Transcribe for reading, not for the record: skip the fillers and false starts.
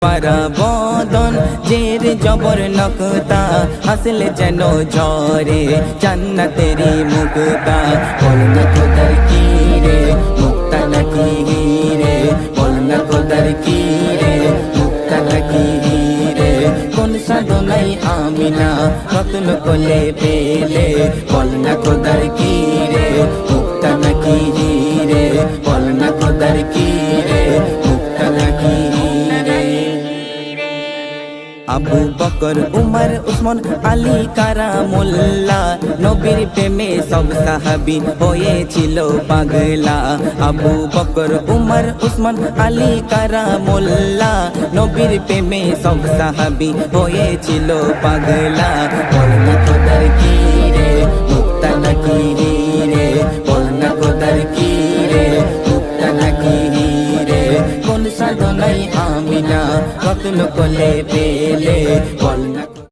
পারা বদন জের জবর নকতা হাসলে যেন ঝরে জান্নাতেরি মুক্তা বল না খোদার কি রে মুক্তা নাকি রে বল না খোদার কি রে মুক্তা নাকি রে কোন সাধনাই আমিনা রত্ন কোলে পেলে বল না খোদার কি রে মুক্তা নাকি রে বল না খোদার কি রে মুক্তা নাকি রে আবু বকর উমর উসমান আলী কারামুল্লাহ নবীর প্রেমে সব সাহাবী হয়েছিল পাগলা আবু বকর উমর উসমান আলী কারামুল্লাহ নবীর প্রেমে সব সাহাবী হয়েছিল পাগলা বল না খোদার কি রে মুক্তা নাকি রে বল না খোদার কি রে মুক্তা নাকি রে কোন সাধনাই আমিনা রত্ন কোলে পেলে বল না।